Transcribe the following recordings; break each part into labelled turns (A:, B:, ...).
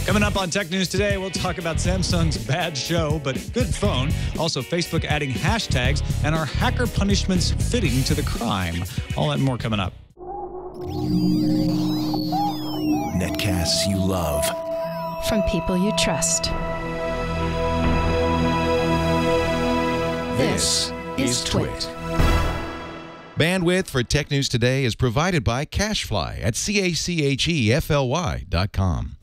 A: Coming up on Tech News Today, we'll talk about Samsung's bad show, but good phone. Also, Facebook adding hashtags, and are hacker punishments fitting to the crime? All that and more coming up.
B: Netcasts you love.
C: From people you trust.
B: This is Twit.
D: Bandwidth for Tech News Today is provided by CashFly at CACHEFLY.com.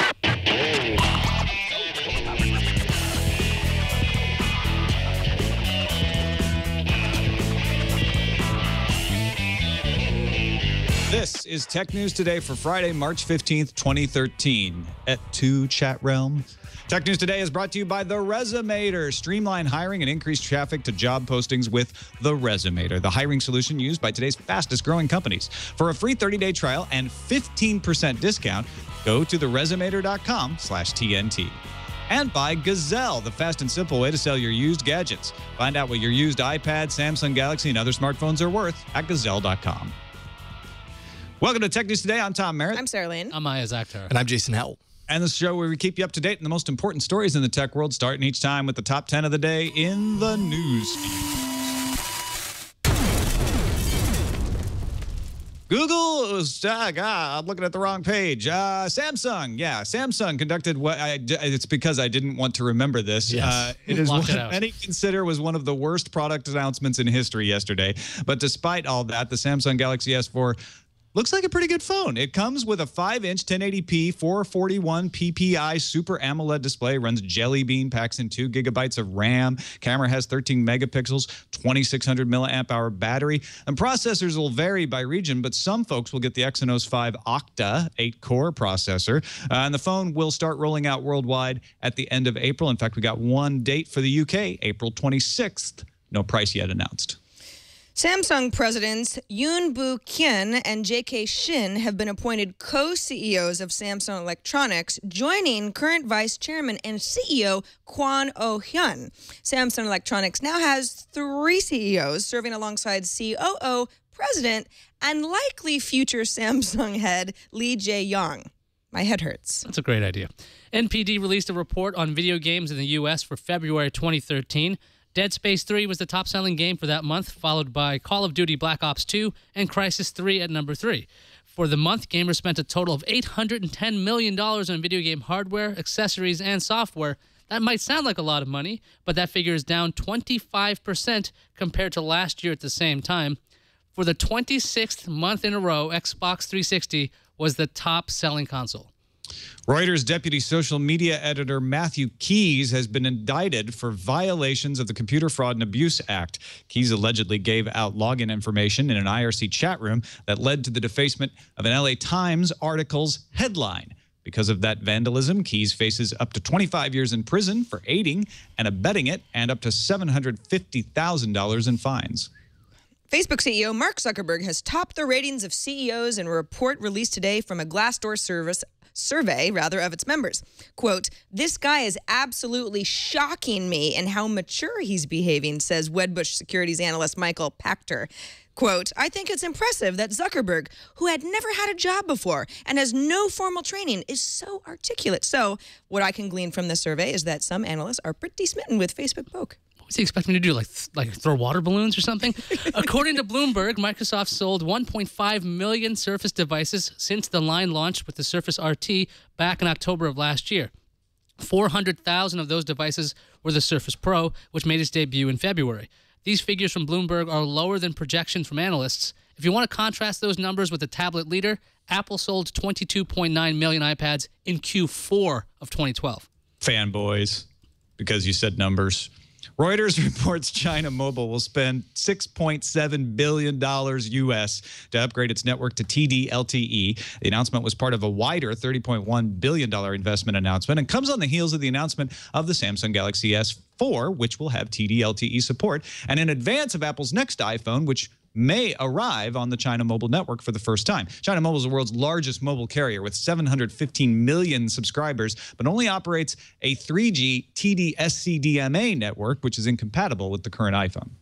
A: This is Tech News Today for Friday, March 15th, 2013. At 2 Chat Realm. Tech News Today is brought to you by The Resumator. Streamline hiring and increase traffic to job postings with The Resumator, the hiring solution used by today's fastest growing companies. For a free 30-day trial and 15% discount, go to theresumator.com/TNT. And by Gazelle, the fast and simple way to sell your used gadgets. Find out what your used iPad, Samsung Galaxy, and other smartphones are worth at Gazelle.com. Welcome to Tech News Today. I'm Tom Merritt.
E: I'm Sarah Lane.
F: I'm Maya Zakhtar.
G: And I'm Jason Howell.
A: And this is the show where we keep you up to date on the most important stories in the tech world, starting each time with the top 10 of the day in the news feed. Google was, I'm looking at the wrong page. Samsung, Samsung conducted what it's because I didn't want to remember this.
F: Yes.
A: It is what many consider was one of the worst product announcements in history yesterday. But despite all that, the Samsung Galaxy S4 looks like a pretty good phone. It comes with a 5-inch 1080p 441 ppi Super AMOLED display, runs Jelly Bean, packs in 2 gigabytes of RAM. Camera has 13 megapixels, 2600 milliamp hour battery. And processors will vary by region, but some folks will get the Exynos 5 Octa 8-core processor. And the phone will start rolling out worldwide at the end of April. In fact, we got one date for the UK, April 26th. No price yet announced.
E: Samsung presidents Yoon Boo Kyun and J.K. Shin have been appointed co-CEOs of Samsung Electronics, joining current vice chairman and CEO Kwon Oh-hyun. Samsung Electronics now has 3 CEOs, serving alongside COO, president, and likely future Samsung head Lee Jae-yong. My head hurts.
F: That's a great idea. NPD released a report on video games in the U.S. for February 2013. Dead Space 3 was the top-selling game for that month, followed by Call of Duty Black Ops 2 and Crysis 3 at number 3. For the month, gamers spent a total of $810 million on video game hardware, accessories, and software. That might sound like a lot of money, but that figure is down 25% compared to last year at the same time. For the 26th month in a row, Xbox 360 was the top-selling console.
A: Reuters deputy social media editor Matthew Keys has been indicted for violations of the Computer Fraud and Abuse Act. Keys allegedly gave out login information in an IRC chat room that led to the defacement of an LA Times article's headline. Because of that vandalism, Keys faces up to 25 years in prison for aiding and abetting it, and up to $750,000 in fines.
E: Facebook CEO Mark Zuckerberg has topped the ratings of CEOs in a report released today from a Glassdoor survey of its members. Quote, "This guy is absolutely shocking me in how mature he's behaving," says Wedbush securities analyst Michael Pachter. Quote, "I think it's impressive that Zuckerberg, who had never had a job before and has no formal training, is so articulate." So what I can glean from this survey is that some analysts are pretty smitten with Facebook poke.
F: What does he expect me to do, like throw water balloons or something? According to Bloomberg, Microsoft sold 1.5 million Surface devices since the line launched with the Surface RT back in October of last year. 400,000 of those devices were the Surface Pro, which made its debut in February. These figures from Bloomberg are lower than projections from analysts. If you want to contrast those numbers with the tablet leader, Apple sold 22.9 million iPads in Q4 of 2012.
A: Fanboys, because you said numbers. Reuters reports China Mobile will spend $6.7 billion U.S. to upgrade its network to TD-LTE. The announcement was part of a wider $30.1 billion investment announcement and comes on the heels of the announcement of the Samsung Galaxy S4, which will have TD-LTE support, and in advance of Apple's next iPhone, which may arrive on the China Mobile network for the first time. China Mobile is the world's largest mobile carrier with 715 million subscribers, but only operates a 3G TD-SCDMA network, which is incompatible with the current iPhone.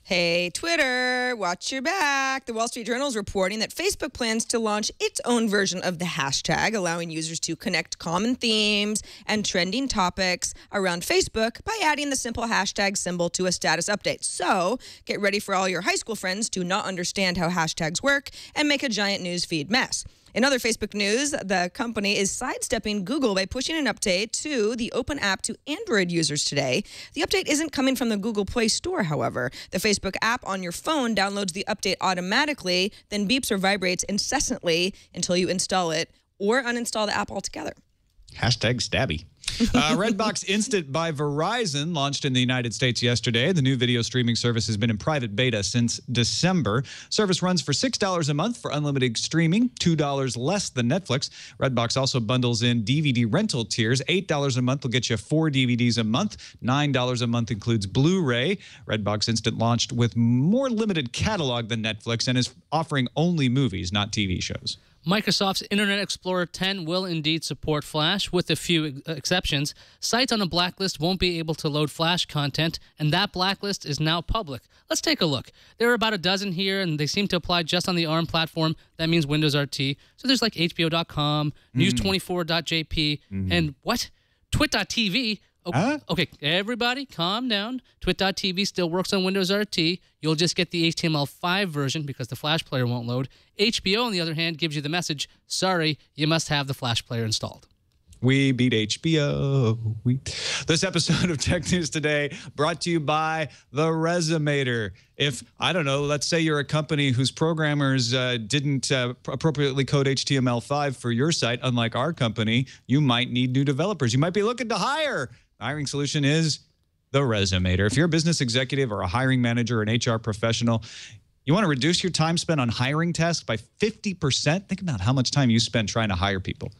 E: Hey, Twitter, watch your back. The Wall Street Journal is reporting that Facebook plans to launch its own version of the hashtag, allowing users to connect common themes and trending topics around Facebook by adding the simple hashtag symbol to a status update. So get ready for all your high school friends to not understand how hashtags work and make a giant newsfeed mess. In other Facebook news, the company is sidestepping Google by pushing an update to the Open app to Android users today. The update isn't coming from the Google Play Store, however. The Facebook app on your phone downloads the update automatically, then beeps or vibrates incessantly until you install it or uninstall the app altogether.
A: Hashtag stabby. Redbox Instant by Verizon launched in the United States yesterday. The new video streaming service has been in private beta since December. Service runs for $6 a month for unlimited streaming, $2 less than Netflix. Redbox also bundles in DVD rental tiers. $8 a month will get you 4 DVDs a month. $9 a month includes Blu-ray. Redbox Instant launched with more limited catalog than Netflix and is offering only movies, not TV shows.
F: Microsoft's Internet Explorer 10 will indeed support Flash, with a few exceptions. Sites on a blacklist won't be able to load Flash content, and that blacklist is now public. Let's take a look. There are about a dozen here, and they seem to apply just on the ARM platform. That means Windows RT. So there's like HBO.com, News24.jp, and what? Twit.tv. Okay, everybody, calm down. Twit.tv still works on Windows RT. You'll just get the HTML5 version because the Flash player won't load. HBO, on the other hand, gives you the message, sorry, you must have the Flash player installed.
A: We beat HBO. This episode of Tech News Today brought to you by The Resumator. If, I don't know, let's say you're a company whose programmers didn't appropriately code HTML5 for your site, unlike our company, you might need new developers. You might be looking to hire. The hiring solution is The Resumator. If you're a business executive or a hiring manager or an HR professional, you want to reduce your time spent on hiring tasks by 50%? Think about how much time you spend trying to hire people.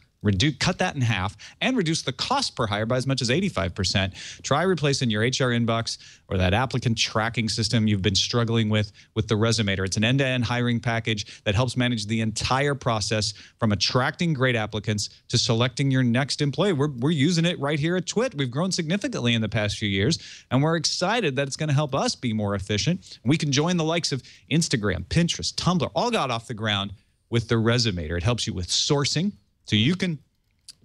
A: Cut that in half and reduce the cost per hire by as much as 85%. Try replacing your HR inbox or that applicant tracking system you've been struggling with The Resumator. It's an end-to-end hiring package that helps manage the entire process from attracting great applicants to selecting your next employee. We're using it right here at Twit. We've grown significantly in the past few years, and we're excited that it's going to help us be more efficient. We can join the likes of Instagram, Pinterest, Tumblr, all got off the ground with The Resumator. It helps you with sourcing, so you can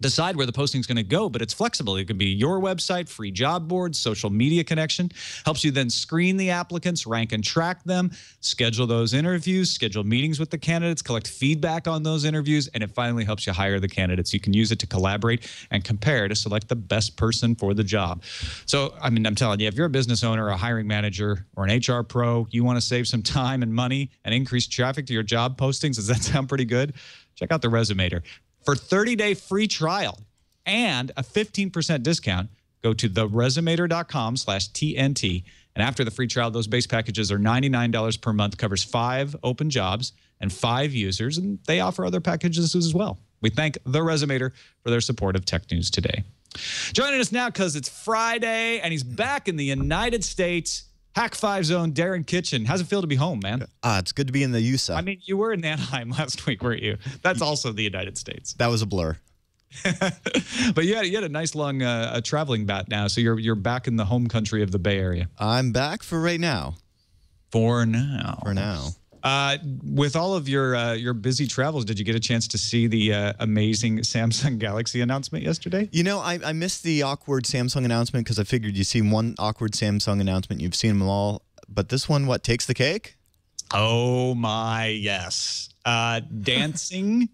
A: decide where the posting is going to go, but it's flexible. It could be your website, free job boards, social media connection. Helps you then screen the applicants, rank and track them, schedule those interviews, schedule meetings with the candidates, collect feedback on those interviews, and it finally helps you hire the candidates. You can use it to collaborate and compare to select the best person for the job. So, I mean, I'm telling you, if you're a business owner, a hiring manager, or an HR pro, you want to save some time and money and increase traffic to your job postings. Does that sound pretty good? Check out The Resumator. For 30-day free trial and a 15% discount, go to theresumator.com/TNT. And after the free trial, those base packages are $99 per month, covers 5 open jobs and 5 users, and they offer other packages as well. We thank The Resumator for their support of Tech News Today. Joining us now because it's Friday and he's back in the United States, Hack 5 Zone, Darren Kitchen. How's it feel to be home, man?
G: It's good to be in the USA.
A: I mean, you were in Anaheim last week, weren't you? That's also the United States.
G: That was a blur.
A: But you had a nice long traveling bat now, so you're back in the home country of the Bay Area.
G: I'm back for right now.
A: For now.
G: For now.
A: With all of your busy travels, did you get a chance to see the amazing Samsung Galaxy announcement yesterday?
G: You know, I missed the awkward Samsung announcement because I figured you've seen one awkward Samsung announcement, you've seen them all. But this one, what, takes the cake?
A: Oh, my, yes. Dancing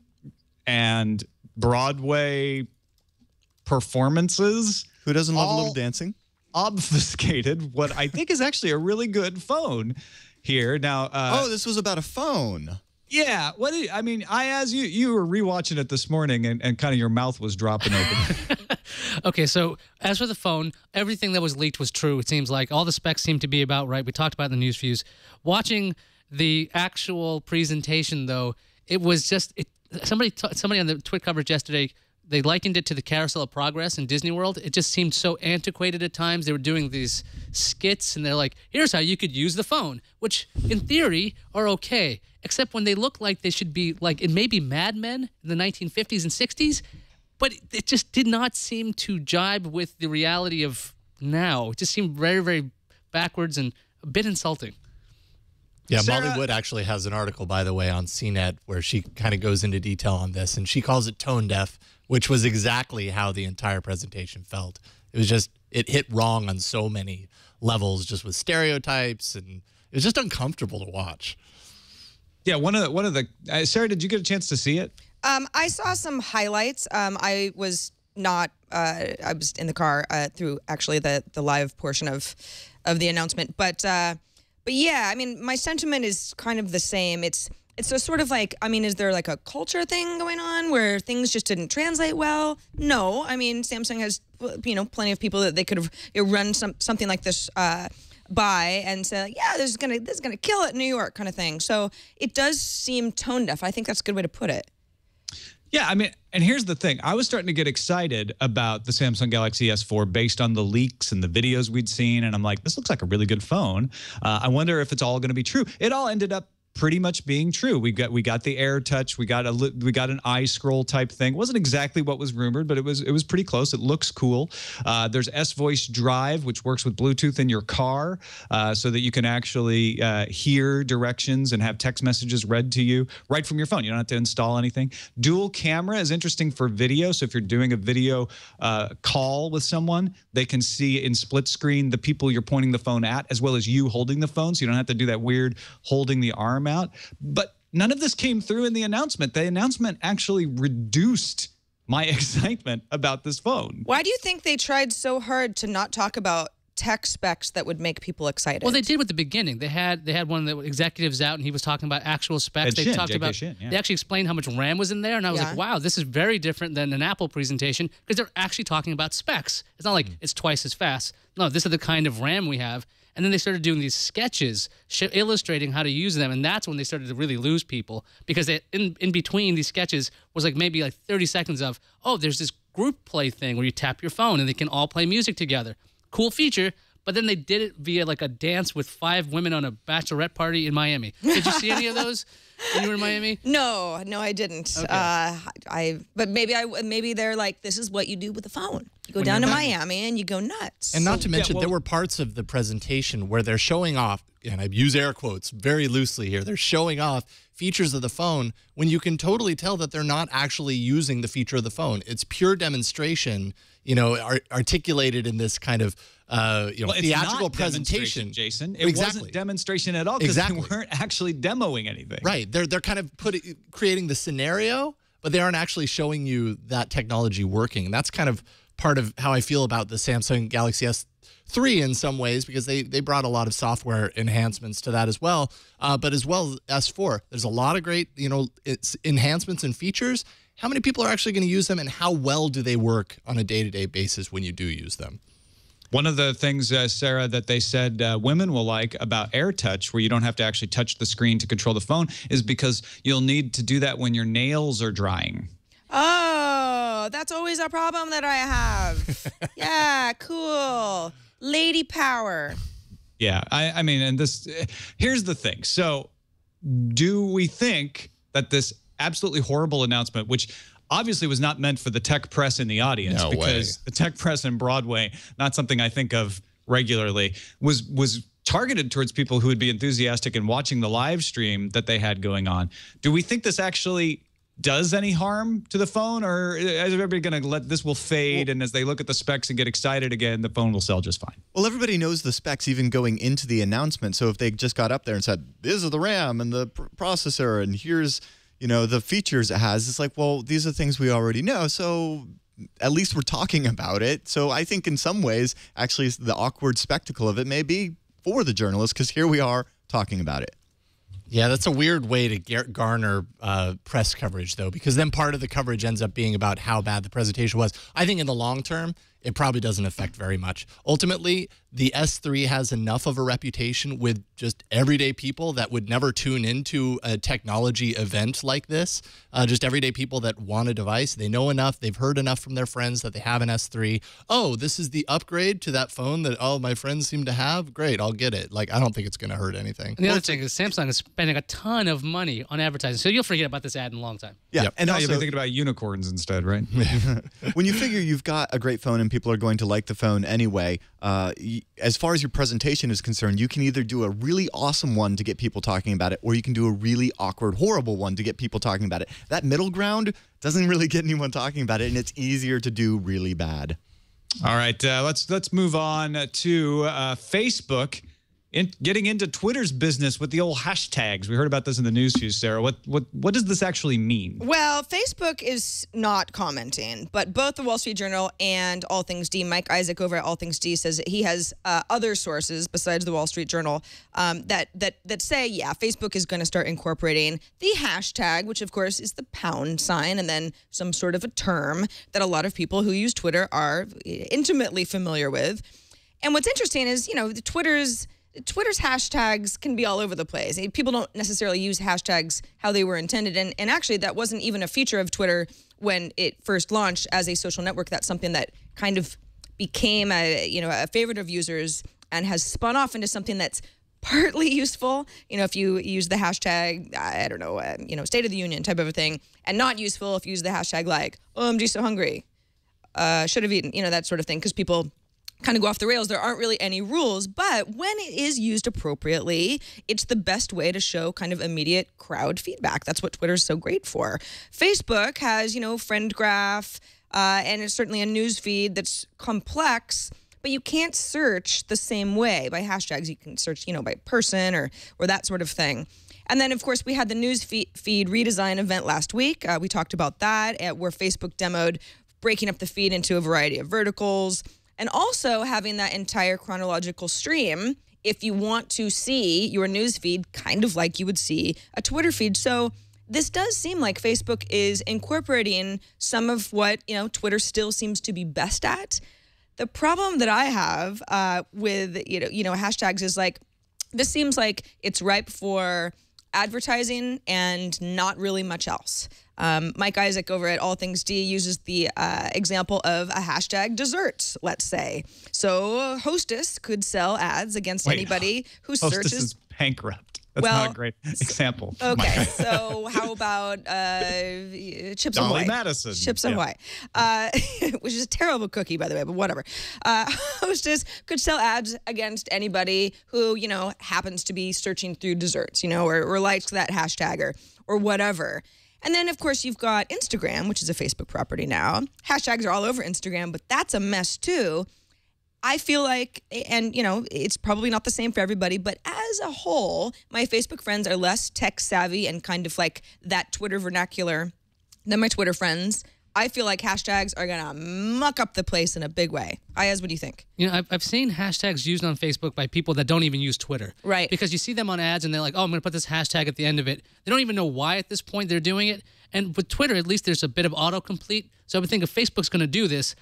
A: and Broadway performances.
G: Who doesn't love a little dancing?
A: Obfuscated what I think is actually a really good phone here. Now,
G: this was about a phone.
A: Yeah. As you were rewatching it this morning and kind of your mouth was dropping open.
F: Okay, so as for the phone, everything that was leaked was true. It seems like all the specs seem to be about right. We talked about it in the news views. Watching the actual presentation, though, it was just somebody on the Twit coverage yesterday. They likened it to the Carousel of Progress in Disney World. It just seemed so antiquated at times. They were doing these skits, and they're like, here's how you could use the phone, which in theory are okay, except when they look like they should be like it may be Mad Men in the 1950s and 60s, but it just did not seem to jibe with the reality of now. It just seemed very, very backwards and a bit insulting.
H: Yeah,
A: Sarah,
H: Molly Wood actually has an article, by the way, on CNET where she kind of goes into detail on this, and she calls it tone deaf, which was exactly how the entire presentation felt. It was just, it hit wrong on so many levels, just with stereotypes, and it was just uncomfortable to watch.
A: Yeah, one of the Sarah, did you get a chance to see it?
E: I saw some highlights. I was not. I was in the car through actually the live portion of the announcement, but yeah, I mean, my sentiment is kind of the same. It's a sort of like, I mean, is there like a culture thing going on where things just didn't translate well? No, I mean, Samsung has plenty of people that they could have run something like this by and say, like, yeah, this is gonna kill it in New York, kind of thing. So it does seem tone deaf. I think that's a good way to put it.
A: Yeah, I mean, and here's the thing. I was starting to get excited about the Samsung Galaxy S4 based on the leaks and the videos we'd seen. And I'm like, this looks like a really good phone. I wonder if it's all going to be true. It all ended up pretty much being true. We got the Air Touch. We got an eye scroll type thing. It wasn't exactly what was rumored, but it was pretty close. It looks cool. There's S Voice Drive, which works with Bluetooth in your car, so that you can actually hear directions and have text messages read to you right from your phone. You don't have to install anything. Dual camera is interesting for video. So if you're doing a video call with someone, they can see in split screen the people you're pointing the phone at, as well as you holding the phone. So you don't have to do that weird holding the arm out. But none of this came through in the announcement. The announcement actually reduced my excitement about this phone.
E: Why do you think they tried so hard to not talk about tech specs that would make people excited?
F: Well, they did with the beginning. They had one of the executives out, and he was talking about actual specs. They talked about. They actually explained how much RAM was in there, and I was like, wow, this is very different than an Apple presentation because they're actually talking about specs. It's not like it's twice as fast. No, this is the kind of RAM we have. And then they started doing these sketches illustrating how to use them, and that's when they started to really lose people because in between these sketches was like maybe like 30 seconds of, oh, there's this group play thing where you tap your phone and they can all play music together. Cool feature, but then they did it via like a dance with 5 women on a bachelorette party in Miami. Did you see any of those when you were in Miami?
E: No, I didn't. Okay. But maybe they're like, this is what you do with the phone. You go down to Miami and you go nuts.
H: And not to mention, there were parts of the presentation where they're showing off, and I use air quotes very loosely here, they're showing off features of the phone when you can totally tell that they're not actually using the feature of the phone. It's pure demonstration, articulated in this kind of theatrical presentation.
A: Jason, it wasn't demonstration at all because they weren't actually demoing anything.
H: Right, they're kind of creating the scenario, but they aren't actually showing you that technology working. And that's kind of part of how I feel about the Samsung Galaxy S3 in some ways, because they brought a lot of software enhancements to that as well. But as well as S4, there's a lot of great enhancements and features. How many people are actually going to use them, and how well do they work on a day-to-day basis when you do use them?
A: One of the things, Sarah, that they said women will like about AirTouch, where you don't have to actually touch the screen to control the phone, is because you'll need to do that when your nails are drying.
E: Oh, that's always a problem that I have. Yeah, cool. Lady power.
A: Yeah, I mean, and here's the thing. So do we think that this absolutely horrible announcement, which obviously was not meant for the tech press in the audience, because the tech press in Broadway, not something I think of regularly, was targeted towards people who would be enthusiastic in watching the live stream that they had going on. Do we think this actually does any harm to the phone, or is everybody going to let this will fade, and as they look at the specs and get excited again, the phone will sell just fine?
G: Well, everybody knows the specs even going into the announcement. So if they just got up there and said, this is the RAM and the processor, and here's the features it has, it's like, well, these are things we already know, so at least we're talking about it. So I think in some ways, actually, the awkward spectacle of it may be for the journalists, because here we are talking about it.
H: Yeah, that's a weird way to garner press coverage, though, because then part of the coverage ends up being about how bad the presentation was. I think in the long term, it probably doesn't affect very much. Ultimately, the S3 has enough of a reputation with just everyday people that would never tune into a technology event like this. Just everyday people that want a device. They know enough. They've heard enough from their friends that they have an S3. Oh, this is the upgrade to that phone that all my friends seem to have? Great, I'll get it. Like, I don't think it's going to hurt anything.
F: And the other thing is Samsung is spending a ton of money on advertising, so you'll forget about this ad in a long time.
G: Yeah,
A: and now you'll be thinking about unicorns instead, right?
G: When you figure you've got a great phone and and people are going to like the phone anyway. As far as your presentation is concerned, you can either do a really awesome one to get people talking about it, or you can do a really awkward, horrible one to get people talking about it. That middle ground doesn't really get anyone talking about it, and it's easier to do really bad.
A: All right, let's move on to Facebook. Getting into Twitter's business with the old hashtags. We heard about this in the news feed, Sarah. What does this actually mean?
E: Well, Facebook is not commenting, but both the Wall Street Journal and All Things D, Mike Isaac over at All Things D says that he has other sources besides the Wall Street Journal that say, yeah, Facebook is going to start incorporating the hashtag, which of course is the pound sign, and then some sort of a term that a lot of people who use Twitter are intimately familiar with. And what's interesting is, Twitter's hashtags can be all over the place. People don't necessarily use hashtags how they were intended. And actually, that wasn't even a feature of Twitter when it first launched as a social network. That's something that kind of became a favorite of users and has spun off into something that's partly useful. If you use the hashtag, I don't know, State of the Union type of a thing, and not useful if you use the hashtag like, OMG, so hungry, should have eaten, that sort of thing, because people kind of go off the rails. There aren't really any rules, but when it is used appropriately, it's the best way to show kind of immediate crowd feedback. That's what Twitter's so great for. Facebook has, friend graph, and it's certainly a news feed that's complex, but you can't search the same way by hashtags. You can search, by person or that sort of thing. And then, of course, we had the news feed redesign event last week. We talked about that, where Facebook demoed breaking up the feed into a variety of verticals, and also having that entire chronological stream if you want to see your news feed kind of like you would see a Twitter feed. So this does seem like Facebook is incorporating some of what, Twitter still seems to be best at. The problem that I have with, hashtags is like, this seems like it's ripe for advertising and not really much else. Mike Isaac over at All Things D uses the example of a hashtag desserts, let's say. So Hostess could sell ads against anybody who
A: Hostess
E: searches.
A: is bankrupt. That's not a great example.
E: Okay, so how about Chips
A: Dolly
E: Ahoy?
A: Madison.
E: Chips Ahoy, which is a terrible cookie, by the way, but whatever. Hostess could sell ads against anybody who, happens to be searching through desserts, or likes that hashtag or whatever. And then, of course, you've got Instagram, which is a Facebook property now. Hashtags are all over Instagram, but that's a mess, too. I feel like, and, it's probably not the same for everybody, but as a whole, my Facebook friends are less tech savvy and kind of like that Twitter vernacular than my Twitter friends. I feel like hashtags are going to muck up the place in a big way. Ayaz, what do you think?
F: I've seen hashtags used on Facebook by people that don't even use Twitter.
E: Right.
F: Because you see them on ads and they're like, oh, I'm going to put this hashtag at the end of it. They don't even know why at this point they're doing it. And with Twitter, at least there's a bit of autocomplete. So I would think if Facebook's going to do this,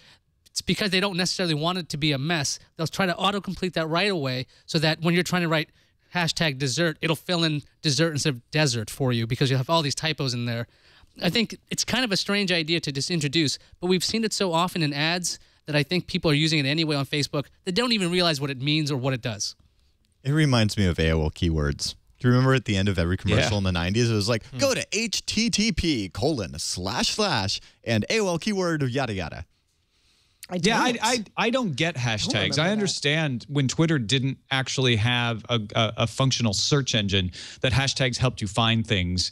F: it's because they don't necessarily want it to be a mess. They'll try to autocomplete that right away so that when you're trying to write hashtag dessert, it'll fill in dessert instead of desert for you because you'll have all these typos in there. I think it's kind of a strange idea to just introduce, but we've seen it so often in ads that I think people are using it anyway on Facebook that don't even realize what it means or what it does.
G: It reminds me of AOL keywords. Do you remember at the end of every commercial in the 90s, it was like, go to http:// and AOL keyword yada yada.
A: I don't get hashtags. I understand when Twitter didn't actually have a functional search engine that hashtags helped you find things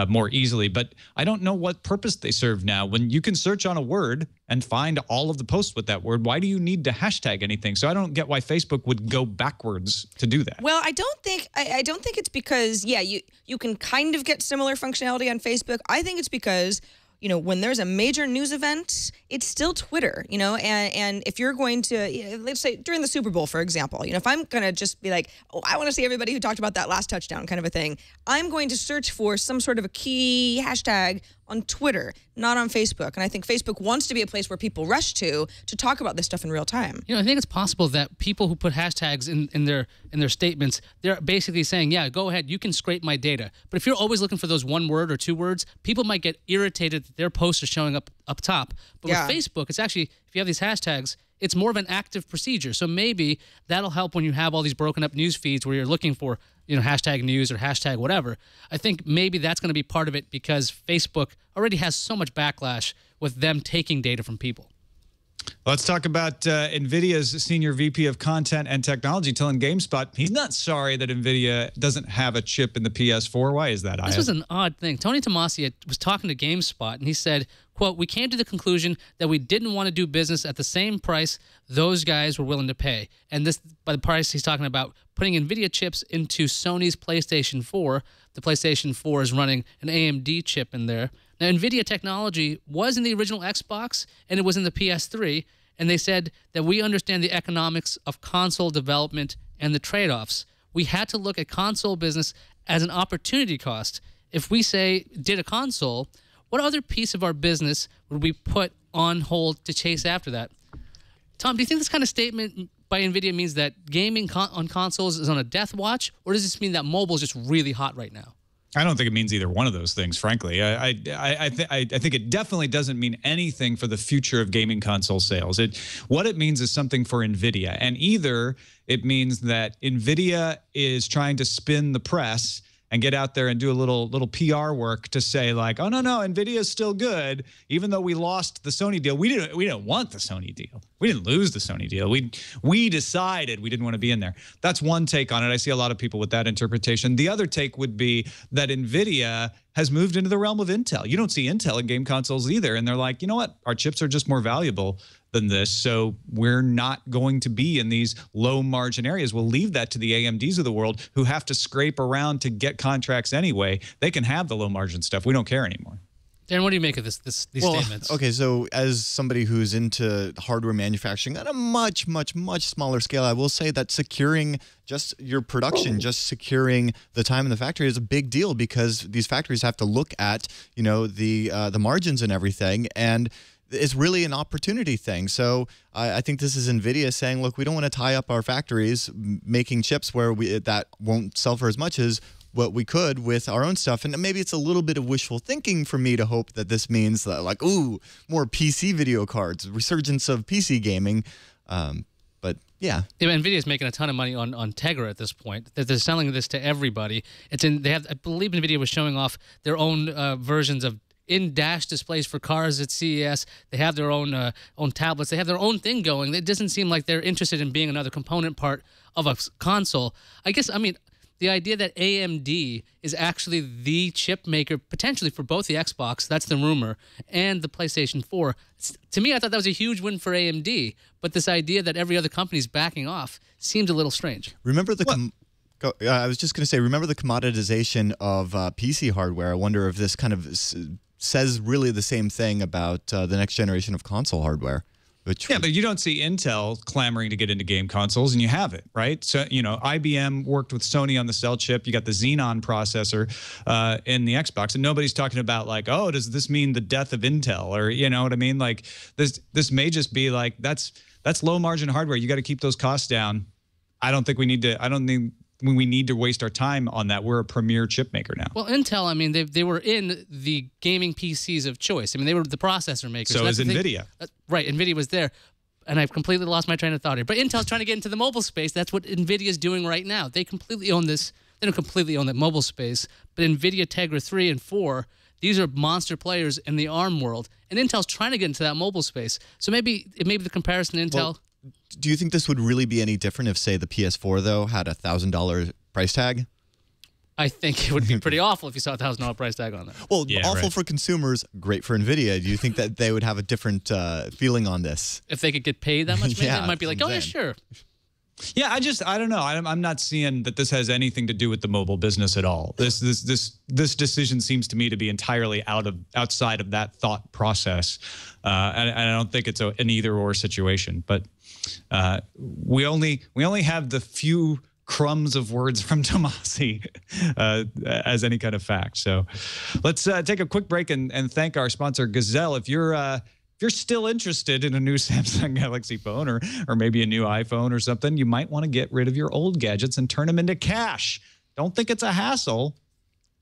A: more easily, but I don't know what purpose they serve now. When you can search on a word and find all of the posts with that word, why do you need to hashtag anything? So I don't get why Facebook would go backwards to do that.
E: Well, I don't think it's because, you can kind of get similar functionality on Facebook. I think it's because, when there's a major news event, it's still Twitter, and if you're going to, let's say during the Super Bowl, for example, if I'm going to just be like, oh, I want to see everybody who talked about that last touchdown kind of a thing, I'm going to search for some sort of a key hashtag on Twitter, not on Facebook. And I think Facebook wants to be a place where people rush to talk about this stuff in real time.
F: I think it's possible that people who put hashtags in their statements, they're basically saying, yeah, go ahead, you can scrape my data. But if you're always looking for those one word or two words, people might get irritated that their posts are showing up top. But with Facebook, it's actually, if you have these hashtags, it's more of an active procedure. So maybe that'll help when you have all these broken up news feeds where you're looking for, hashtag news or hashtag whatever. I think maybe that's going to be part of it because Facebook already has so much backlash with them taking data from people.
A: Let's talk about NVIDIA's senior VP of Content and Technology telling GameSpot he's not sorry that NVIDIA doesn't have a chip in the PS4. Why is that,
F: This was an odd thing. Tony Tomasi was talking to GameSpot, and he said, quote, "We came to the conclusion that we didn't want to do business at the same price those guys were willing to pay." And this, by the price, he's talking about putting NVIDIA chips into Sony's PlayStation 4. The PlayStation 4 is running an AMD chip in there. Now, NVIDIA technology was in the original Xbox, and it was in the PS3, and they said that we understand the economics of console development and the trade-offs. We had to look at console business as an opportunity cost. If we, say, did a console, what other piece of our business would we put on hold to chase after that? Tom, do you think this kind of statement by NVIDIA means that gaming on consoles is on a death watch, or does this mean that mobile is just really hot right now?
A: I don't think it means either one of those things, frankly. I think it definitely doesn't mean anything for the future of gaming console sales. What it means is something for NVIDIA. And either it means that NVIDIA is trying to spin the press and get out there and do a little PR work to say like, oh, no, NVIDIA is still good, even though we lost the Sony deal. We didn't want the Sony deal. We didn't lose the Sony deal. We decided we didn't want to be in there. That's one take on it. I see a lot of people with that interpretation. The other take would be that NVIDIA has moved into the realm of Intel. You don't see Intel in game consoles either. And they're like, you know what? Our chips are just more valuable than this, so we're not going to be in these low margin areas. We'll leave that to the AMDs of the world who have to scrape around to get contracts anyway. They can have the low margin stuff. We don't care anymore.
F: Darren, what do you make of these statements?
G: Okay, so as somebody who's into hardware manufacturing on a much smaller scale, I will say that securing just your production, just securing the time in the factory is a big deal, because these factories have to look at, you know, the margins and everything, and it's really an opportunity thing. So I think this is NVIDIA saying, look, we don't want to tie up our factories making chips where that won't sell for as much as what we could with our own stuff. And maybe it's a little bit of wishful thinking for me to hope that this means that, like, ooh, more PC video cards, resurgence of PC gaming. But yeah.
F: NVIDIA is making a ton of money on Tegra at this point. They're selling this to everybody. They have, I believe NVIDIA was showing off their own versions of in-dash displays for cars at CES. They have their own tablets. They have their own thing going. It doesn't seem like they're interested in being another component part of a console. I mean, the idea that AMD is actually the chip maker potentially for both the Xbox, that's the rumor, and the PlayStation 4. To me, I thought that was a huge win for AMD, but this idea that every other company is backing off seems a little strange.
G: Remember the... I was just going to say, remember the commoditization of PC hardware? I wonder if this kind of says really the same thing about the next generation of console hardware.
A: Yeah, but you don't see Intel clamoring to get into game consoles, and you have it, right? So, you know, IBM worked with Sony on the Cell chip. You got the Xenon processor in the Xbox, and nobody's talking about like, oh, does this mean the death of Intel? Or, you know what I mean? Like, this may just be like, that's low margin hardware. You got to keep those costs down. I don't think we need to waste our time on that. We're a premier chip maker now.
F: Well, Intel, I mean, they were in the gaming PCs of choice. I mean, they were the processor makers.
A: So is NVIDIA.
F: Right, NVIDIA was there. And I've completely lost my train of thought here. But Intel's trying to get into the mobile space. That's what NVIDIA is doing right now. They completely own this. They don't completely own that mobile space. But NVIDIA Tegra 3 and 4, these are monster players in the ARM world. And Intel's trying to get into that mobile space. So maybe the comparison to Intel...
G: Well, do you think this would really be any different if, say, the PS4, though, had a $1,000 price tag?
F: I think it would be pretty awful if you saw a $1,000 price tag on that.
G: Well, yeah, awful for consumers, great for NVIDIA. Do you think that they would have a different feeling on this?
F: If they could get paid that much, maybe
G: Yeah,
F: it might be like, oh, yeah, sure.
A: Yeah, I don't know. I'm not seeing that this has anything to do with the mobile business at all. This decision seems to me to be entirely outside of that thought process, and I don't think it's an either-or situation. But we only have the few crumbs of words from Tomasi as any kind of fact. So let's take a quick break and thank our sponsor, Gazelle. If you're still interested in a new Samsung Galaxy phone or maybe a new iPhone or something, you might want to get rid of your old gadgets and turn them into cash. Don't think it's a hassle,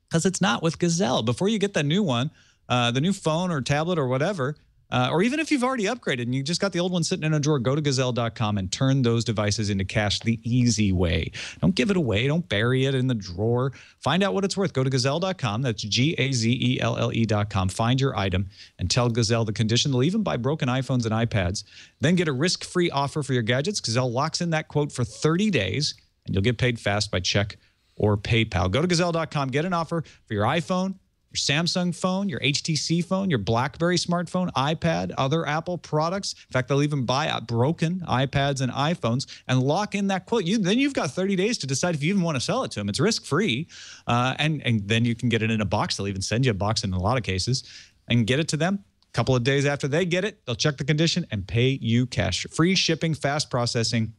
A: because it's not with Gazelle. Before you get the new one, the new phone or tablet or whatever, or even if you've already upgraded and you just got the old one sitting in a drawer, go to Gazelle.com and turn those devices into cash the easy way. Don't give it away. Don't bury it in the drawer. Find out what it's worth. Go to Gazelle.com. That's Gazelle.com. Find your item and tell Gazelle the condition. They'll even buy broken iPhones and iPads. Then get a risk-free offer for your gadgets. Gazelle locks in that quote for 30 days, and you'll get paid fast by check or PayPal. Go to Gazelle.com. Get an offer for your iPhone, your Samsung phone, your HTC phone, your BlackBerry smartphone, iPad, other Apple products. In fact, they'll even buy broken iPads and iPhones and lock in that quote. Then you've got 30 days to decide if you even want to sell it to them. It's risk-free. And then you can get it in a box. They'll even send you a box in a lot of cases and get it to them. A couple of days after they get it, they'll check the condition and pay you cash. Free shipping, fast processing.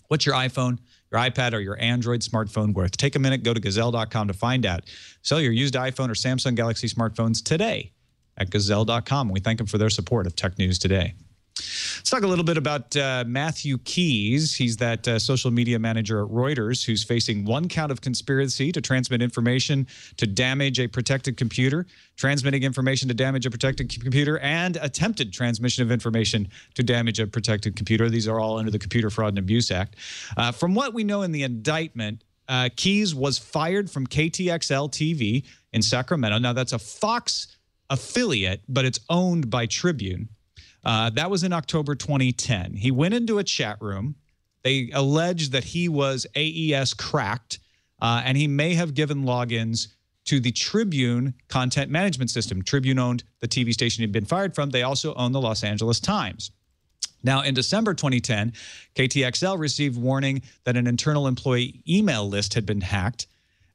A: What's your iPhone, your iPad, or your Android smartphone worth? Take a minute, go to Gazelle.com to find out. Sell your used iPhone or Samsung Galaxy smartphones today at Gazelle.com. We thank them for their support of Tech News Today. Let's talk a little bit about Matthew Keys. He's that social media manager at Reuters who's facing one count of conspiracy to transmit information to damage a protected computer, transmitting information to damage a protected computer, and attempted transmission of information to damage a protected computer. These are all under the Computer Fraud and Abuse Act. From what we know in the indictment, Keys was fired from KTXL TV in Sacramento. Now, that's a Fox affiliate, but it's owned by Tribune. That was in October 2010. He went into a chat room. They alleged that he was AES cracked, and he may have given logins to the Tribune content management system. Tribune owned the TV station he'd been fired from. They also own the Los Angeles Times. Now, in December 2010, KTXL received warning that an internal employee email list had been hacked.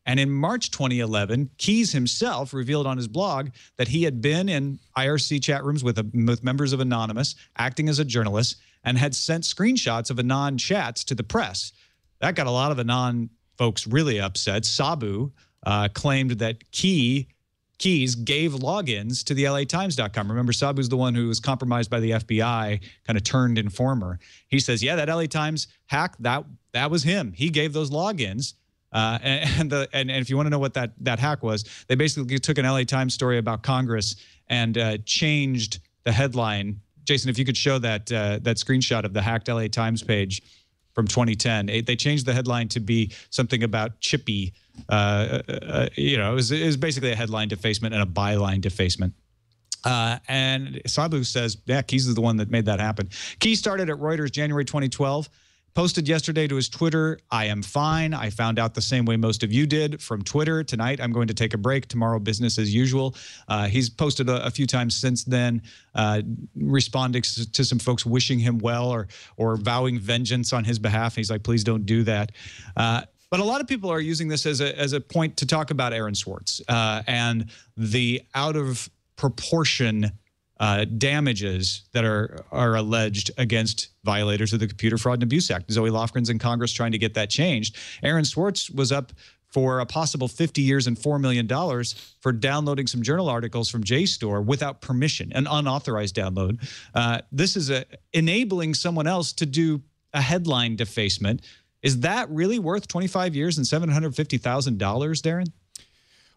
A: And in March 2011, Keys himself revealed on his blog that he had been in IRC chat rooms with members of Anonymous, acting as a journalist, and had sent screenshots of Anon chats to the press. That got a lot of Anon folks really upset. Sabu claimed that Keys gave logins to the LATimes.com. Remember, Sabu's the one who was compromised by the FBI, kind of turned informer. He says, yeah, that LA Times hack, that was him. He gave those logins. And if you want to know what that hack was, they basically took an LA Times story about Congress and changed the headline. Jason, if you could show that screenshot of the hacked LA Times page from 2010, they changed the headline to be something about Chippy. It was basically a headline defacement and a byline defacement. And Sabu says, yeah, Keys is the one that made that happen. Keys started at Reuters January 2012. Posted yesterday to his Twitter, I am fine. I found out the same way most of you did from Twitter. Tonight, I'm going to take a break. Tomorrow, business as usual. He's posted a few times since then, responding to some folks wishing him well or vowing vengeance on his behalf. He's like, please don't do that. But a lot of people are using this as a point to talk about Aaron Swartz and the out of proportion damages that are alleged against violators of the Computer Fraud and Abuse Act. Zoe Lofgren's in Congress trying to get that changed. Aaron Swartz was up for a possible 50 years and $4 million for downloading some journal articles from JSTOR without permission, an unauthorized download. This is enabling someone else to do a headline defacement. Is that really worth 25 years and $750,000, Darren?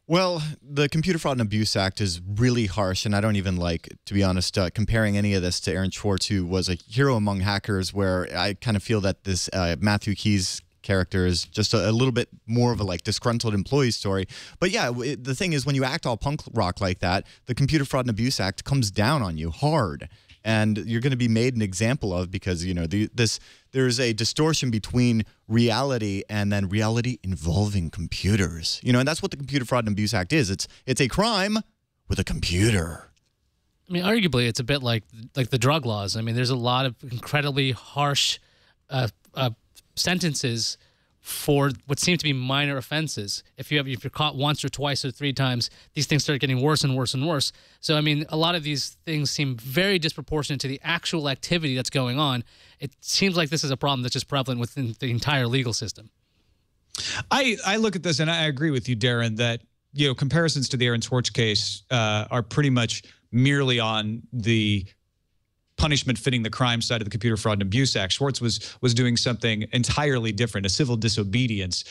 G: Well, the Computer Fraud and Abuse Act is really harsh, and I don't even like, to be honest, comparing any of this to Aaron Swartz, who was a hero among hackers, where I kind of feel that this Matthew Keys character is just a little bit more of a disgruntled employee story. But yeah, the thing is, when you act all punk rock like that, the Computer Fraud and Abuse Act comes down on you hard. And you're going to be made an example of because, there's a distortion between reality and then reality involving computers. And that's what the Computer Fraud and Abuse Act is. It's a crime with a computer.
F: I mean, arguably, it's a bit like the drug laws. I mean, there's a lot of incredibly harsh sentences for what seem to be minor offenses. If you're caught once or twice or three times, these things start getting worse and worse and worse. So, I mean, a lot of these things seem very disproportionate to the actual activity that's going on. It seems like this is a problem that's just prevalent within the entire legal system.
A: I look at this and I agree with you, Darren, that comparisons to the Aaron Swartz case are pretty much merely on the punishment fitting the crime side of the Computer Fraud and Abuse Act. Schwartz was doing something entirely different, a civil disobedience,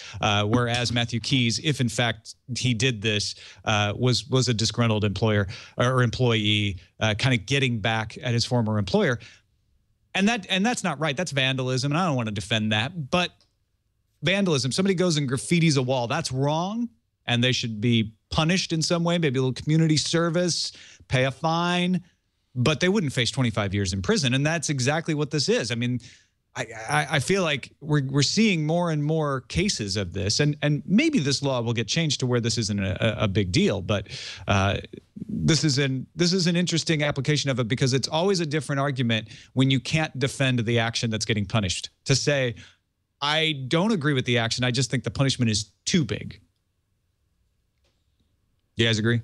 A: whereas Matthew Keys, if in fact he did this, was a disgruntled employer or employee, kind of getting back at his former employer. And that's not right. That's vandalism, and I don't want to defend that. But vandalism, somebody goes and graffitis a wall, that's wrong, and they should be punished in some way, maybe a little community service, pay a fine, but they wouldn't face 25 years in prison. And that's exactly what this is. I mean, I feel like we're seeing more and more cases of this, and maybe this law will get changed to where this isn't a big deal, but this is an interesting application of it, because it's always a different argument when you can't defend the action that's getting punished. To say, I don't agree with the action, I just think the punishment is too big. You guys agree?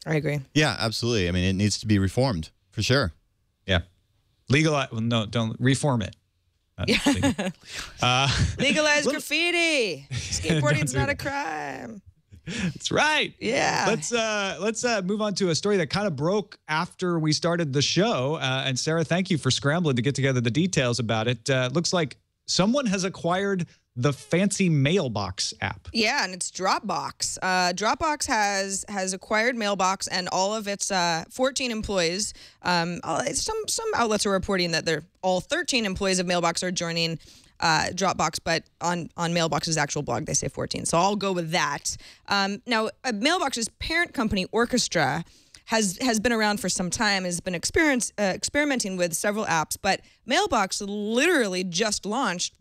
E: I agree.
G: Yeah, absolutely. I mean, it needs to be reformed for sure.
A: Yeah. Legalize, well, no, don't reform it.
E: Legalize graffiti. Skateboarding's not a crime.
A: That's right.
E: Yeah.
A: Let's move on to a story that kind of broke after we started the show. And Sarah, thank you for scrambling to get together the details about it. Looks like someone has acquired the fancy Mailbox app.
E: Yeah, and it's Dropbox. Dropbox has acquired Mailbox and all of its 14 employees. Some outlets are reporting that they're all 13 employees of Mailbox are joining Dropbox, but on Mailbox's actual blog they say 14. So I'll go with that. Now, Mailbox's parent company, Orchestra, has been around for some time, has been experimenting with several apps, but Mailbox literally just launched,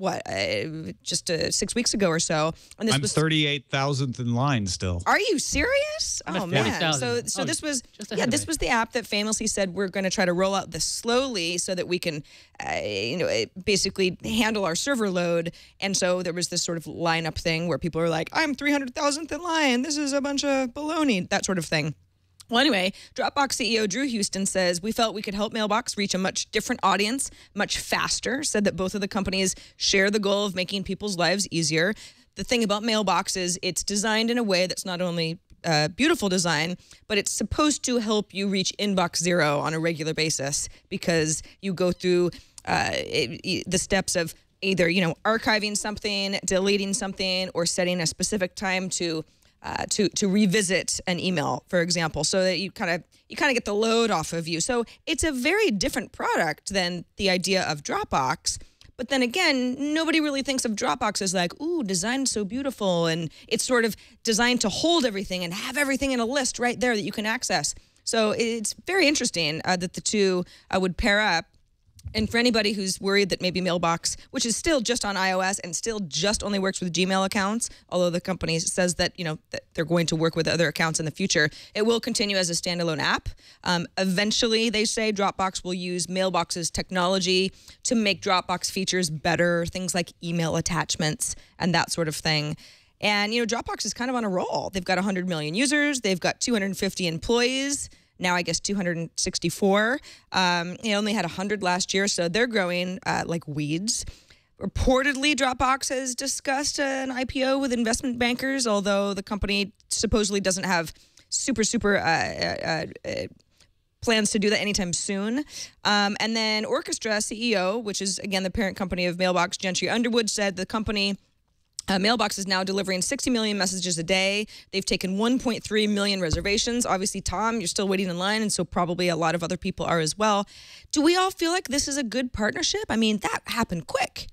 E: just 6 weeks ago or so. And this
A: I'm 38,000th in line still.
E: Are you serious? Oh, man. So this was the app that famously said we're going to try to roll out this slowly so that we can, basically handle our server load. And so there was this sort of lineup thing where people are like, I'm 300,000th in line. This is a bunch of baloney, that sort of thing. Well, anyway, Dropbox CEO Drew Houston says, we felt we could help Mailbox reach a much different audience, much faster, said that both of the companies share the goal of making people's lives easier. The thing about Mailbox is it's designed in a way that's not only beautiful design, but it's supposed to help you reach inbox zero on a regular basis, because you go through the steps of either, archiving something, deleting something, or setting a specific time to revisit an email, for example, so that you kind of get the load off of you. So it's a very different product than the idea of Dropbox. But then again, nobody really thinks of Dropbox as like, ooh, designed so beautiful, and it's sort of designed to hold everything and have everything in a list right there that you can access. So it's very interesting that the two would pair up. And for anybody who's worried that maybe Mailbox, which is still just on iOS and still just only works with Gmail accounts, although the company says that, that they're going to work with other accounts in the future, it will continue as a standalone app. Eventually, they say Dropbox will use Mailbox's technology to make Dropbox features better, things like email attachments and that sort of thing. And, Dropbox is kind of on a roll. They've got 100 million users. They've got 250 employees. Now, I guess 264. They only had 100 last year, so they're growing like weeds. Reportedly, Dropbox has discussed an IPO with investment bankers, although the company supposedly doesn't have super plans to do that anytime soon. And then Orchestra CEO, which is, again, the parent company of Mailbox, Gentry Underwood, said the company Mailbox is now delivering 60 million messages a day. They've taken 1.3 million reservations. Obviously, Tom, you're still waiting in line, and so probably a lot of other people are as well. Do we all feel like this is a good partnership? I mean, that happened quick.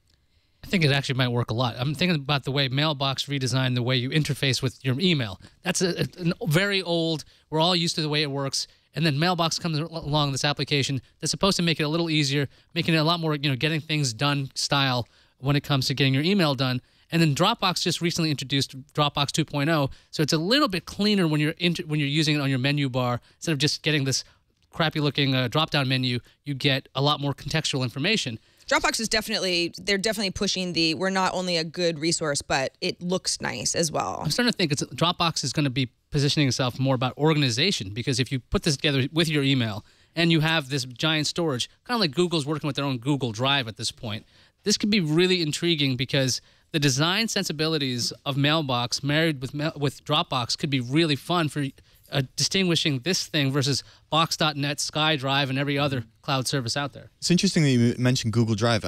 F: I think it actually might work a lot. I'm thinking about the way Mailbox redesigned the way you interface with your email. That's a very old, we're all used to the way it works. And then Mailbox comes along, this application that's supposed to make it a little easier, making it a lot more, getting things done style when it comes to getting your email done. And then Dropbox just recently introduced Dropbox 2.0, so it's a little bit cleaner when you're using it on your menu bar. Instead of just getting this crappy-looking drop-down menu, you get a lot more contextual information.
E: Dropbox is they're definitely pushing we're not only a good resource, but it looks nice as well.
F: I'm starting to think Dropbox is going to be positioning itself more about organization, because if you put this together with your email and you have this giant storage, kind of like Google's working with their own Google Drive at this point, this could be really intriguing, because the design sensibilities of Mailbox married with Dropbox could be really fun for distinguishing this thing versus Box.net, SkyDrive, and every other cloud service out there.
G: It's interesting that you mentioned Google Drive.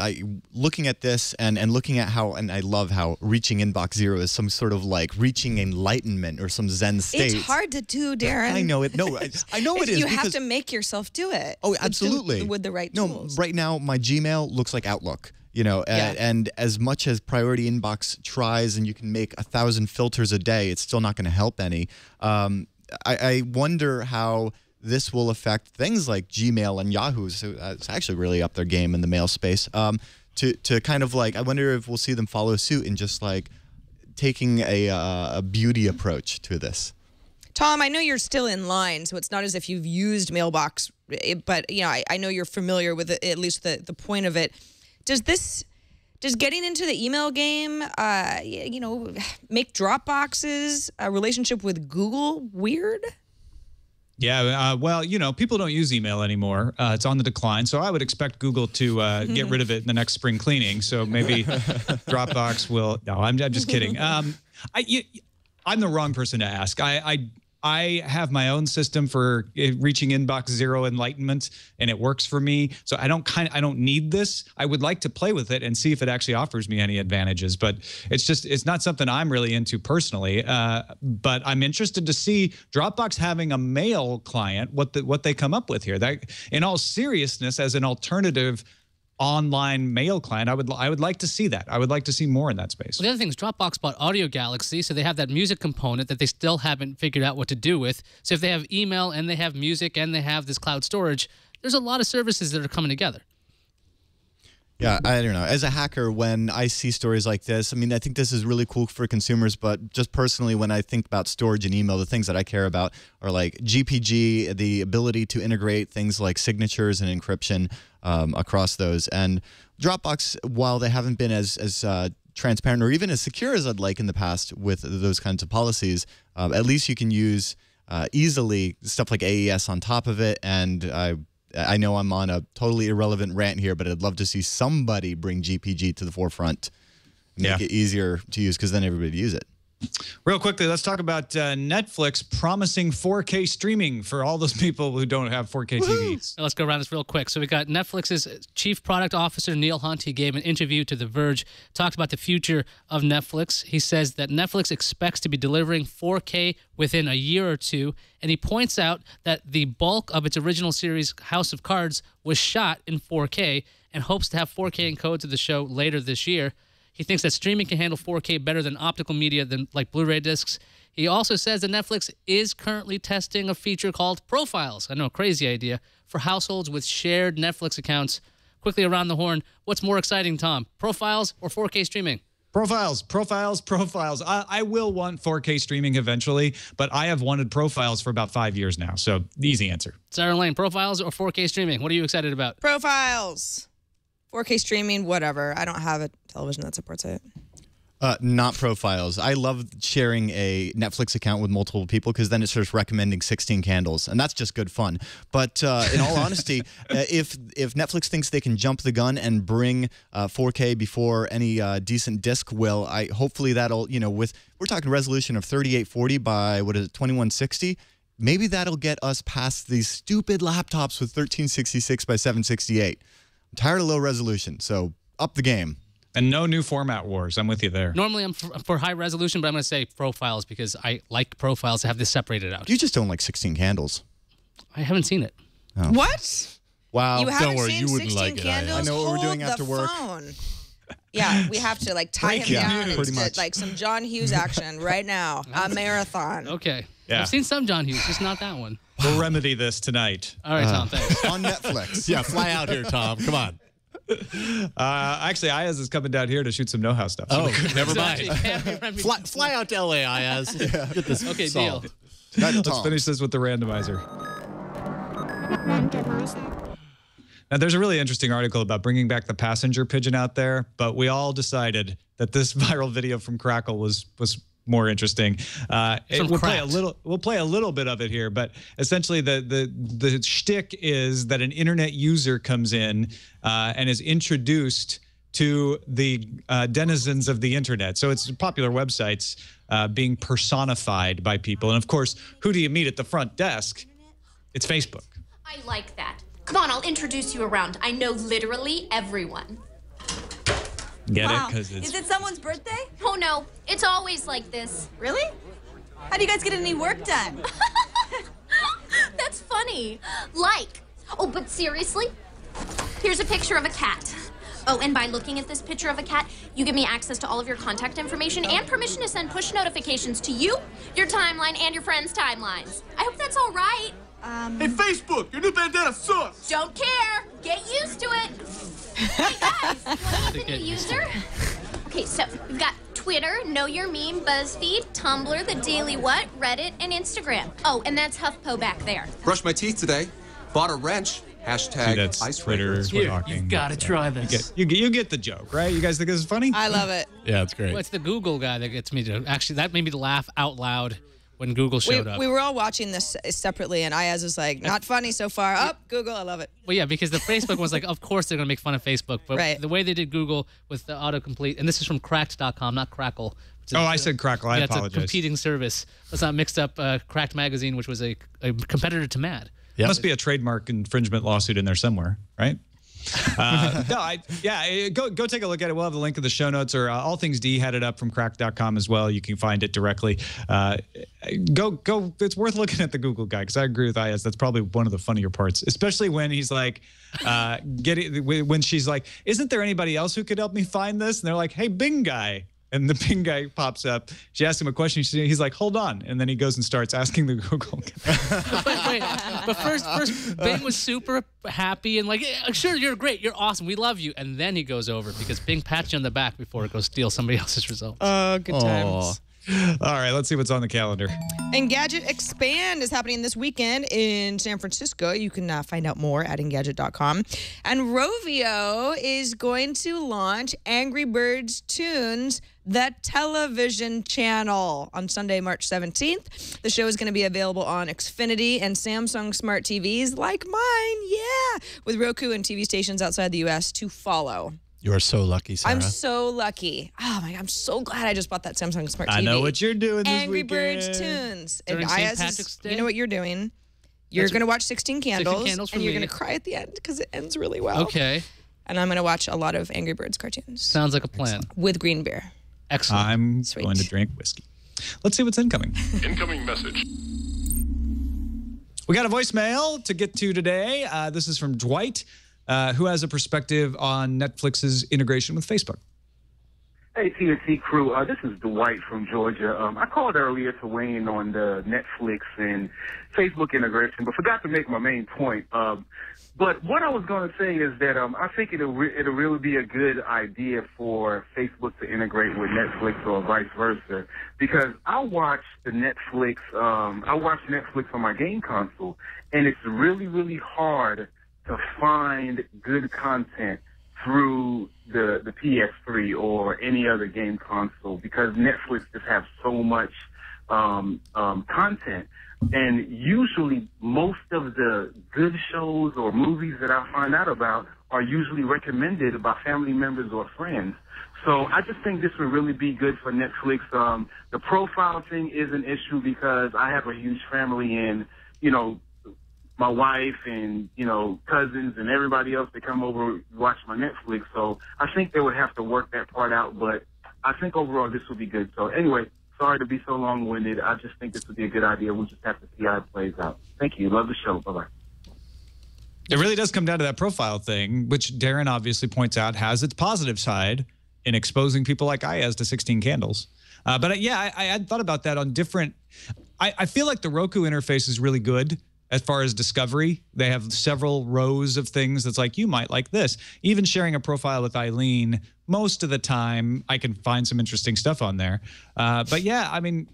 G: Looking at this and looking at how, and I love how reaching inbox zero is some sort of like reaching enlightenment or some Zen state.
E: It's hard to do, Darren.
G: I know it. No, I know it is.
E: You have to make yourself do it.
G: Oh, absolutely.
E: With the right tools.
G: No, right now my Gmail looks like Outlook. You know, and as much as Priority Inbox tries, and you can make 1,000 filters a day, it's still not going to help any. I wonder how this will affect things like Gmail and Yahoo. So it's actually really up their game in the mail space. To kind of like, I wonder if we'll see them follow suit and just like taking a beauty approach to this.
E: Tom, I know you're still in line, so it's not as if you've used Mailbox, but I know you're familiar with at least the point of it. Does getting into the email game, make Dropbox's relationship with Google weird?
A: Yeah, well, people don't use email anymore. It's on the decline, so I would expect Google to get rid of it in the next spring cleaning. So maybe Dropbox will. No, I'm just kidding. I'm the wrong person to ask. I have my own system for reaching inbox zero enlightenment, and it works for me. So I don't need this. I would like to play with it and see if it actually offers me any advantages, but it's not something I'm really into personally. But I'm interested to see Dropbox having a mail client, what they come up with here. That, in all seriousness, as an alternative online mail client, I would like to see that. I would like to see more in that space.
F: Well, the other thing is Dropbox bought Audio Galaxy, so they have that music component that they still haven't figured out what to do with. So if they have email and they have music and they have this cloud storage, there's a lot of services that are coming together.
G: Yeah, I don't know. As a hacker, when I see stories like this, I mean, I think this is really cool for consumers, but just personally, when I think about storage and email, the things that I care about are like GPG, the ability to integrate things like signatures and encryption across those. And Dropbox, while they haven't been as transparent or even as secure as I'd like in the past with those kinds of policies, at least you can use easily stuff like AES on top of it. And I know I'm on a totally irrelevant rant here, but I'd love to see somebody bring GPG to the forefront and make it easier to use, because then everybody would use it.
A: Real quickly, let's talk about Netflix promising 4K streaming for all those people who don't have 4K TVs.
F: Let's go around this real quick. So we got Netflix's chief product officer, Neil Hunt. He gave an interview to The Verge, talked about the future of Netflix. He says that Netflix expects to be delivering 4K within a year or two, and he points out that the bulk of its original series, House of Cards, was shot in 4K and hopes to have 4K encodes of the show later this year. He thinks that streaming can handle 4K better than optical media, like Blu-ray discs. He also says that Netflix is currently testing a feature called Profiles. I know, crazy idea, for households with shared Netflix accounts. Quickly around the horn, what's more exciting, Tom? Profiles or 4K streaming?
A: Profiles. I will want 4K streaming eventually, but I have wanted Profiles for about 5 years now. So the easy answer.
F: Sarah Lane, Profiles or 4K streaming? What are you excited about?
E: Profiles. 4K streaming, whatever. I don't have a television that supports it.
G: Not Profiles. I love sharing a Netflix account with multiple people, because then it starts recommending 16 candles, and that's just good fun. But in all honesty, if Netflix thinks they can jump the gun and bring 4K before any decent disc will, hopefully that'll, we're talking resolution of 3840 by 2160. Maybe that'll get us past these stupid laptops with 1366 by 768. I'm tired of low resolution, so up the game.
A: And no new format wars. I'm with you there.
F: Normally I'm for high resolution, but I'm going to say Profiles because I like Profiles to have this separated out.
G: You just don't like 16 candles.
F: I haven't seen it.
G: Oh.
E: What?
G: Wow.
E: You haven't
H: Don't worry,
E: seen
H: you wouldn't
E: 16
H: like it.
E: candles?
G: I know what we're doing
E: Hold
G: after
E: the
G: work.
E: phone. Yeah, we have to tie him down
G: pretty
E: and
G: much.
E: like some John Hughes action right now. A marathon.
F: Okay.
A: Yeah.
F: I've seen some John Hughes, just not that one.
A: We'll remedy this tonight.
F: All right, Tom, thanks.
G: On Netflix.
H: Yeah, fly out here, Tom. Come on.
A: Actually, Ayaz is coming down here to shoot some know-how stuff. So
H: Never
F: Actually,
H: mind.
F: can't remember-
H: Fly out to LA, Ayaz. Get this
F: Okay,
H: solved.
F: deal.
A: let's finish this with the randomizer. Now, there's a really interesting article about bringing back the passenger pigeon out there, but we all decided that this viral video from Crackle was more interesting. We'll play a little bit of it here, but essentially the shtick is that an internet user comes in and is introduced to the denizens of the internet. So it's popular websites being personified by people. And of course, who do you meet at the front desk? It's Facebook.
I: I like that. Come on, I'll introduce you around. I know literally everyone.
A: Get
J: Wow.
A: it? Because it's
J: Is it someone's birthday?
I: Oh no, it's always like this.
J: Really? How do you guys get any work done?
I: That's funny. Like. Oh, but seriously? Here's a picture of a cat. Oh, and by looking at this picture of a cat, you give me access to all of your contact information and permission to send push notifications to you, your timeline, and your friends' timelines. I hope that's all right.
K: Hey, Facebook, your new bandana sucks.
I: Don't care. Get used to it. Hey, guys, you want to meet the new user? Okay, so we've got Twitter, Know Your Meme, BuzzFeed, Tumblr, The Daily What, Reddit, and Instagram. Oh, and that's HuffPo back there.
K: Brushed my teeth today. Bought a wrench. Hashtag
A: that's
K: ice
A: Twitter.
K: breakers.
F: Here,
A: talking.
F: you've got to try this.
A: You get the joke, right? You guys think this is funny?
E: I love it.
G: Yeah, it's great.
F: Well, it's the Google guy that gets me to actually. That made me laugh out loud when Google showed up.
E: We were all watching this separately, and Ayaz was like, not funny so far. Up, Google, I love it.
F: Well, yeah, because the Facebook was like, of course they're going to make fun of Facebook. But
E: Right.
F: the way they did Google with the autocomplete, and this is from cracked.com, not Crackle. Which is,
A: Oh, I said Crackle. I
F: yeah,
A: apologize.
F: It's a competing service. Let's not mix up Cracked Magazine, which was a competitor to Mad.
G: Yep.
A: Must be a trademark infringement lawsuit in there somewhere, right? Go take a look at it. We'll have the link in the show notes, or All Things D had it up from crack.com as well. You can find it directly. Go. It's worth looking at the Google guy, because I agree with Ayaz. That's probably one of the funnier parts, especially when he's like, when she's like, isn't there anybody else who could help me find this? And they're like, hey, Bing guy. And the Bing guy pops up. She asks him a question. He's like, hold on. And then he goes and starts asking the Google guy.
F: but first Bing was super happy and like, yeah, sure, you're great, you're awesome, we love you. And then he goes over because Bing pats you on the back before it goes steal somebody else's results.
E: Oh, good times.
A: All right, let's see what's on the calendar.
E: Engadget Expand is happening this weekend in San Francisco. You can find out more at Engadget.com. And Rovio is going to launch Angry Birds Tunes, the television channel, on Sunday, March 17th. The show is going to be available on Xfinity and Samsung smart TVs like mine, with Roku and TV stations outside the U.S. to follow.
G: You are so lucky, Sarah.
E: I'm so lucky. Oh my God, I'm so glad I just bought that Samsung Smart TV.
A: I know what you're doing this
E: Angry
A: weekend.
E: Birds Tunes.
F: During
E: And
F: St.
E: Ayaz
F: Patrick's Day?
E: you know what you're doing. You're going to watch 16 Candles,
F: for
E: and you're
F: me.
E: going to cry at the end because it ends really well.
F: Okay,
E: And I'm going to watch a lot of Angry Birds cartoons
F: sounds like a plan.
E: with green beer.
F: Excellent.
A: I'm
E: Sweet.
A: going to drink whiskey. Let's see what's incoming.
L: Incoming message.
A: We got a voicemail to get to today. This is from Dwight, who has a perspective on Netflix's integration with Facebook.
M: Hey, TNT crew. This is Dwight from Georgia. I called earlier to weigh in on the Netflix and Facebook integration, but forgot to make my main point. But what I was going to say is that I think it'll really be a good idea for Facebook to integrate with Netflix or vice versa, because I watch Netflix on my game console, and it's really, really hard to find good content through the PS3 or any other game console, because Netflix just have so much content. And usually most of the good shows or movies that I find out about are usually recommended by family members or friends. So I just think this would really be good for Netflix. The profile thing is an issue because I have a huge family, and, my wife and, cousins and everybody else that come over watch my Netflix. So I think they would have to work that part out, but I think overall this will be good. So anyway, sorry to be so long-winded. I just think this would be a good idea. We'll just have to see how it plays out. Thank you. Love the show. Bye-bye.
A: It really does come down to that profile thing, which Darren obviously points out has its positive side in exposing people like Ayaz to 16 Candles. But I had thought about that on different. I feel like the Roku interface is really good as far as discovery. They have several rows of things that's like, you might like this. Even sharing a profile with Eileen, most of the time I can find some interesting stuff on there. But yeah, I mean,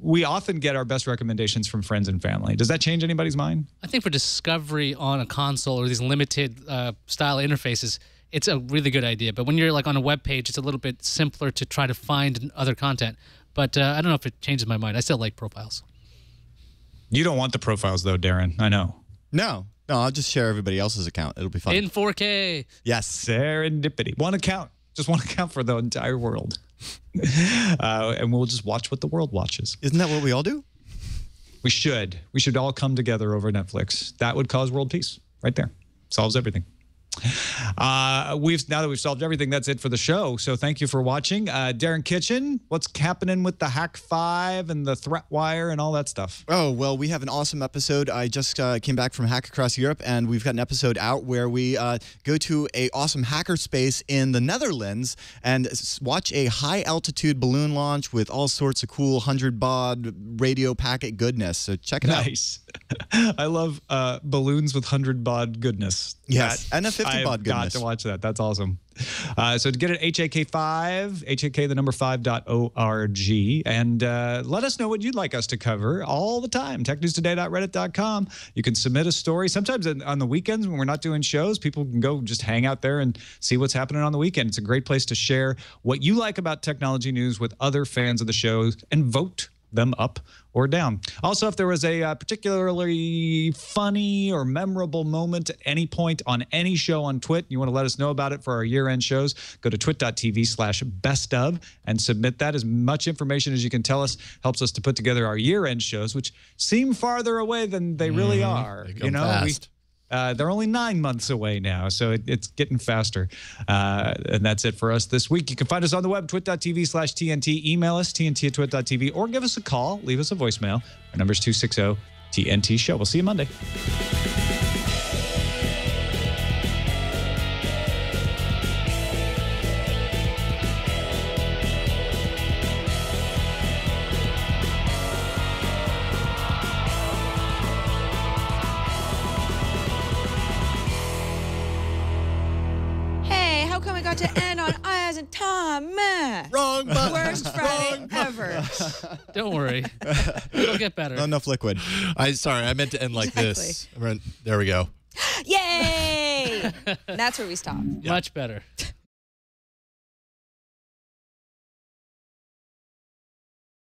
A: we often get our best recommendations from friends and family. Does that change anybody's mind?
F: I think for discovery on a console or these limited style interfaces, it's a really good idea. But when you're like on a web page, it's a little bit simpler to try to find other content. But I don't know if it changes my mind. I still like profiles.
A: You don't want the profiles though, Darren. I know.
G: No, No, I'll just share everybody else's account. It'll be fun.
F: In 4K.
G: Yes.
A: Serendipity. One account. Just one account for the entire world. And we'll just watch what the world watches.
G: Isn't that what we all do?
A: We should. We should all come together over Netflix. That would cause world peace right there. Solves everything. Now that we've solved everything, that's it for the show. So thank you for watching. Darren Kitchen, what's happening with the Hack 5 and the Threat Wire and all that stuff?
G: Oh, well, we have an awesome episode. I just came back from Hack Across Europe, and we've got an episode out where we go to a awesome hacker space in the Netherlands and watch a high-altitude balloon launch with all sorts of cool 100 baud radio packet goodness. So check it out.
A: Nice. I love balloons with 100 baud goodness.
G: Yes, and a 50 baud
A: I've got
G: goodness.
A: to watch that. That's awesome. So to get it, HAK5, HAK5.org, and let us know what you'd like us to cover all the time. TechNewsToday.reddit.com. You can submit a story. Sometimes on the weekends when we're not doing shows, people can go just hang out there and see what's happening on the weekend. It's a great place to share what you like about technology news with other fans of the show and vote them up or down. Also, if there was a particularly funny or memorable moment at any point on any show on Twit, you want to let us know about it for our year-end shows, go to twit.tv/bestof and submit that. As much information as you can tell us helps us to put together our year-end shows, which seem farther away than they really are.
H: They come fast.
A: They're only 9 months away now, so it's getting faster. And that's it for us this week. You can find us on the web, twit.tv/TNT. Email us, tnt@twit.tv, or give us a call. Leave us a voicemail. Our number is 260-TNT-SHOW. We'll see you Monday.
E: To end on I as in Tom.
G: Wrong button.
E: Worst Friday ever.
F: Don't worry. It'll get better.
G: Not enough liquid.
H: Sorry, I meant to end like this. There we go.
E: Yay! That's where we stop.
F: Much better.